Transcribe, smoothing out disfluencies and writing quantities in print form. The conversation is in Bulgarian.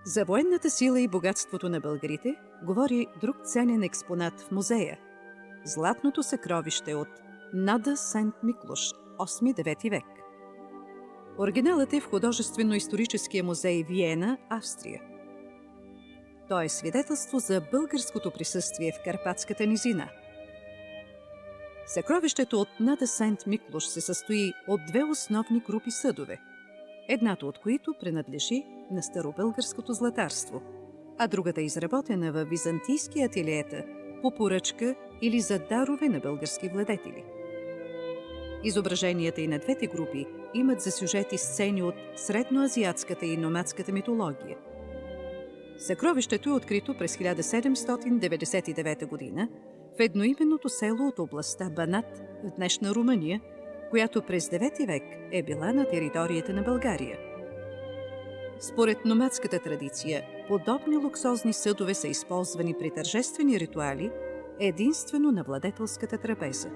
За военната сила и богатството на българите говори друг ценен експонат в музея – златното съкровище от Нада Сент Миклош, 8-9 век. Оригиналът е в Художествено-историческия музей Виена, Австрия. То е свидетелство за българското присъствие в Карпатската низина. Съкровището от Нада Сент Миклош се състои от две основни групи съдове, едната от които принадлежи на старобългарското златарство, а другата е изработена във византийски ателиета по поръчка или за дарове на български владетели. Изображенията и на двете групи имат за сюжети сцени от средноазиатската и номадската митология. Съкровището е открито през 1799 г. в едноименното село от областта Банат в днешна Румъния, която през 9 век е била на територията на България. Според номадската традиция, подобни луксозни съдове са използвани при тържествени ритуали единствено на владетелската трапеза.